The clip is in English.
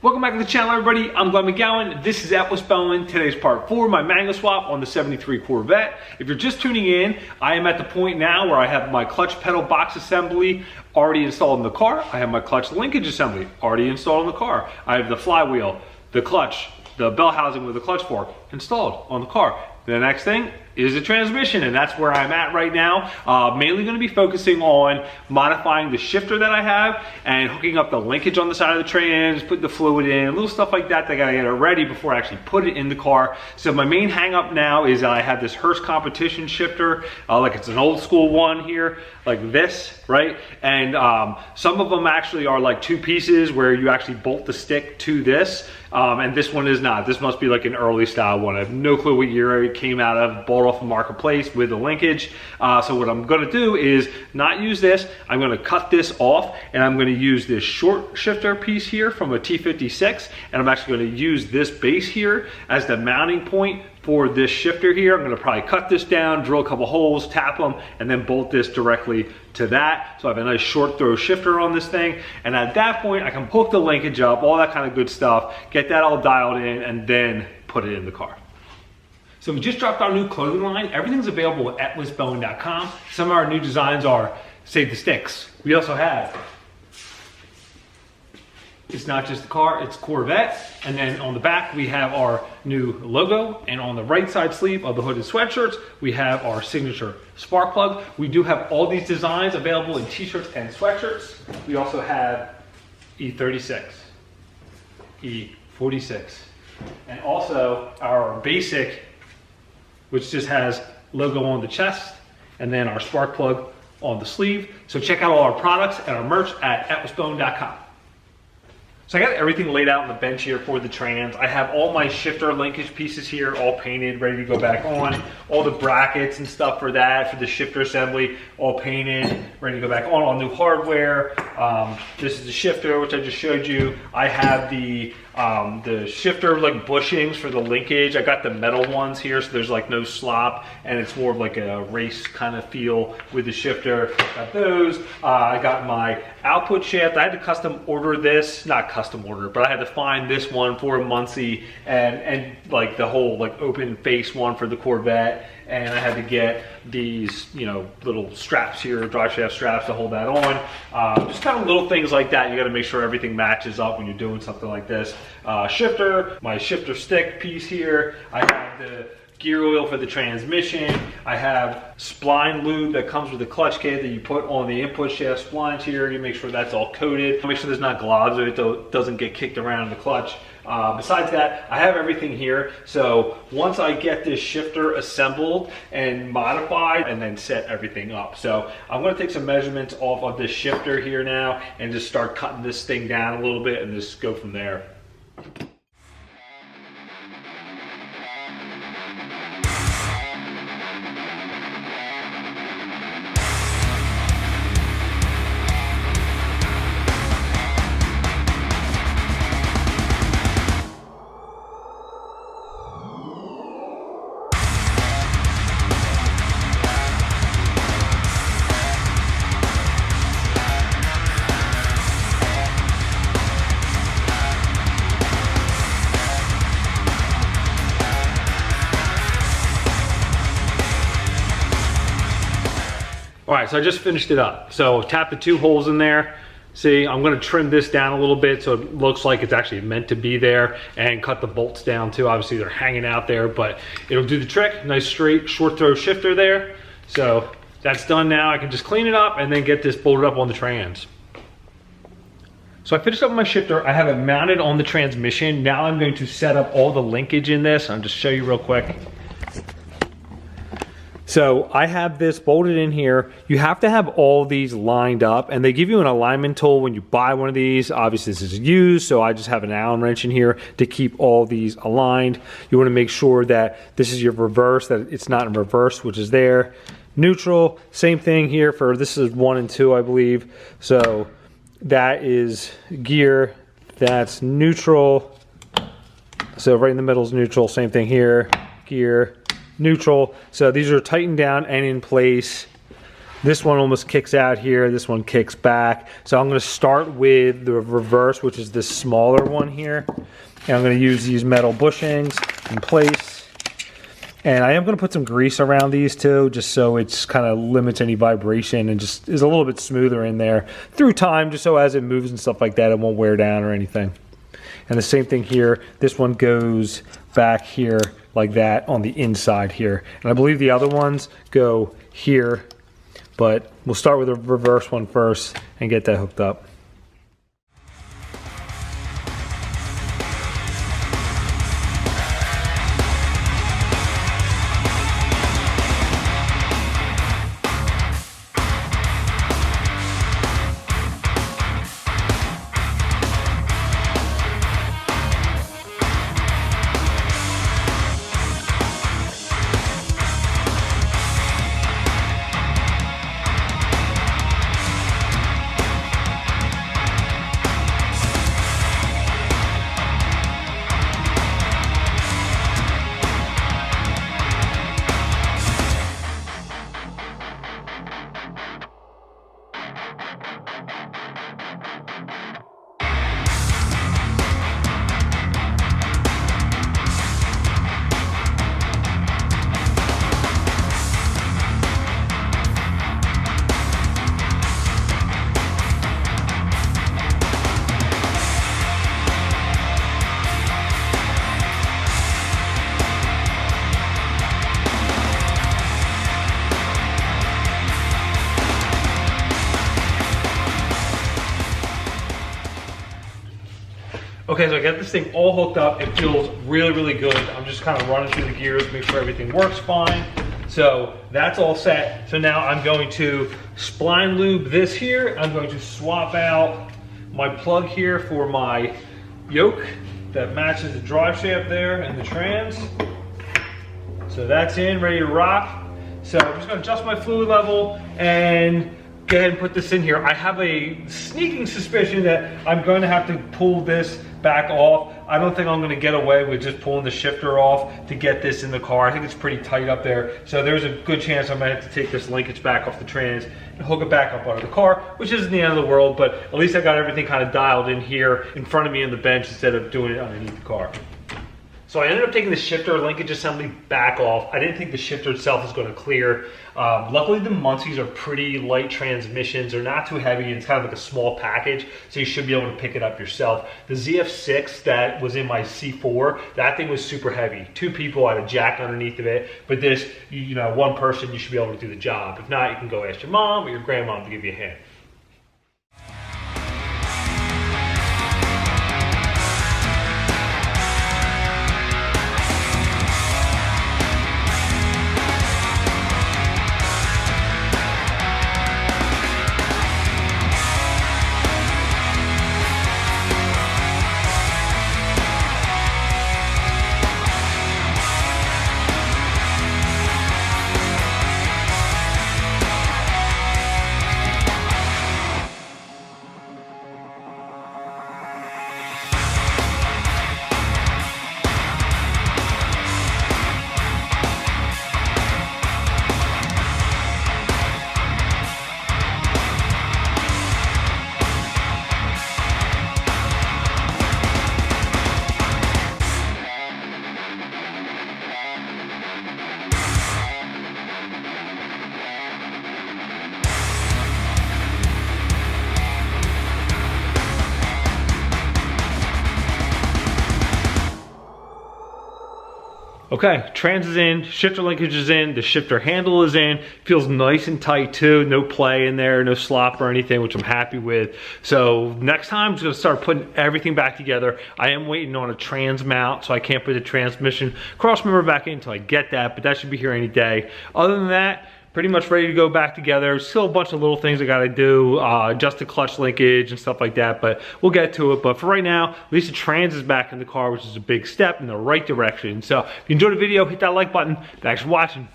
Welcome back to the channel, everybody. I'm Glenn McGowan. This is LCOBMW. Today's part 4, my manual swap on the 73 Corvette. If you're just tuning in, I am at the point now where I have my clutch pedal box assembly already installed in the car. I have my clutch linkage assembly already installed in the car. I have the flywheel, the clutch, the bell housing with the clutch fork installed on the car. The next thing is the transmission, and that's where I'm at right now. Mainly going to be focusing on modifying the shifter that I have and hooking up the linkage on the side of the trans, putting the fluid in, little stuff like that. I gotta get it ready before I actually put it in the car. So my main hang up now is that I have this Hurst competition shifter, like it's an old school one here, like this, right? And some of them actually are like 2 pieces where you actually bolt the stick to this. And this one is not. This must be like an early style one. I have no clue what year it came out of, bought off the marketplace with the linkage. So what I'm gonna do is not use this. I'm gonna cut this off and I'm gonna use this short shifter piece here from a T56, and I'm actually gonna use this base here as the mounting point for this shifter here. I'm gonna probably cut this down, drill a couple holes, tap them, and then bolt this directly to that. So I have a nice short throw shifter on this thing. And at that point, I can hook the linkage up, all that kind of good stuff, get that all dialed in, and then put it in the car. So we just dropped our new clothing line. Everything's available at LCOBMW.com. Some of our new designs are Save the Sticks. We also have, it's not just the car, it's Corvette. And then on the back, we have our new logo. And on the right side sleeve of the hooded sweatshirts, we have our signature spark plug. We do have all these designs available in t-shirts and sweatshirts. We also have E36, E46, and also our basic, which just has logo on the chest, and then our spark plug on the sleeve. So check out all our products and our merch at LCOBMW.com. So I got everything laid out on the bench here for the trans. I have all my shifter linkage pieces here, all painted, ready to go back on. All the brackets and stuff for that, for the shifter assembly, all painted, ready to go back on. All new hardware. This is the shifter, which I just showed you. I have the shifter like bushings for the linkage. I got the metal ones here, so there's like no slop, and it's more of like a race kind of feel with the shifter. Got those. I got my output shaft. I had to custom order this, not custom order, but I had to find this one for a Muncie and like the whole like open face one for the Corvette. And I had to get these, you know, little straps here, drive shaft straps to hold that on. Just kind of little things like that. You got to make sure everything matches up when you're doing something like this. Shifter, my shifter stick piece here. I have the gear oil for the transmission. I have spline lube that comes with the clutch kit that you put on the input shaft splines here. You make sure that's all coated. Make sure there's not globs or it doesn't get kicked around in the clutch. Besides that, I have everything here. So once I get this shifter assembled and modified, and then set everything up. So I'm gonna take some measurements off of this shifter here now and just start cutting this thing down a little bit and just go from there. All right, so I just finished it up. So tap the 2 holes in there. See, I'm gonna trim this down a little bit so it looks like it's actually meant to be there, and cut the bolts down too. Obviously they're hanging out there, but it'll do the trick. Nice straight short throw shifter there. So that's done now. I can just clean it up and then get this bolted up on the trans. So I finished up my shifter. I have it mounted on the transmission. Now I'm going to set up all the linkage in this. I'll just show you real quick. So I have this bolted in here. You have to have all these lined up, and they give you an alignment tool when you buy one of these. Obviously this is used, so I just have an Allen wrench in here to keep all these aligned. You want to make sure that this is your reverse, that it's not in reverse, which is there. Neutral, same thing here for, this is 1 and 2, I believe. So that is gear, that's neutral. So right in the middle is neutral, same thing here, gear, neutral. So these are tightened down and in place. This one almost kicks out here, this one kicks back. So I'm gonna start with the reverse, which is this smaller one here. And I'm gonna use these metal bushings in place. And I am gonna put some grease around these too, just so it's kind of limits any vibration and just is a little bit smoother in there through time, just so as it moves and stuff like that, it won't wear down or anything. And the same thing here, this one goes back here like that on the inside here. And I believe the other ones go here, but we'll start with the reverse one first and get that hooked up. Okay, so I got this thing all hooked up. It feels really, really good. I'm just kind of running through the gears, make sure everything works fine. So that's all set. So now I'm going to spline lube this here. I'm going to swap out my plug here for my yoke that matches the drive shaft there and the trans. So that's in, ready to rock. So I'm just gonna adjust my fluid level and go ahead and put this in here. I have a sneaking suspicion that I'm going to have to pull this back off. I don't think I'm going to get away with just pulling the shifter off to get this in the car. I think it's pretty tight up there. So there's a good chance I might have to take this linkage back off the trans and hook it back up onto the car, which isn't the end of the world, but at least I got everything kind of dialed in here in front of me on the bench instead of doing it underneath the car. So I ended up taking the shifter linkage assembly back off. I didn't think the shifter itself was going to clear. Luckily the Muncies are pretty light transmissions. They're not too heavy. It's kind of like a small package, so you should be able to pick it up yourself. The ZF6 that was in my C4, that thing was super heavy. 2 people had a jack underneath of it, but this, you know, 1 person, you should be able to do the job. If not, you can go ask your mom or your grandmom to give you a hand. Okay, trans is in, shifter linkage is in, the shifter handle is in, feels nice and tight too, no play in there, no slop or anything, which I'm happy with. So next time I'm just gonna start putting everything back together. I am waiting on a trans mount, so I can't put the transmission cross member back in until I get that, but that should be here any day. Other than that, pretty much ready to go back together. Still a bunch of little things I gotta do, adjust the clutch linkage and stuff like that, but we'll get to it. But for right now, at least the trans is back in the car, which is a big step in the right direction. So if you enjoyed the video, hit that like button. Thanks for watching.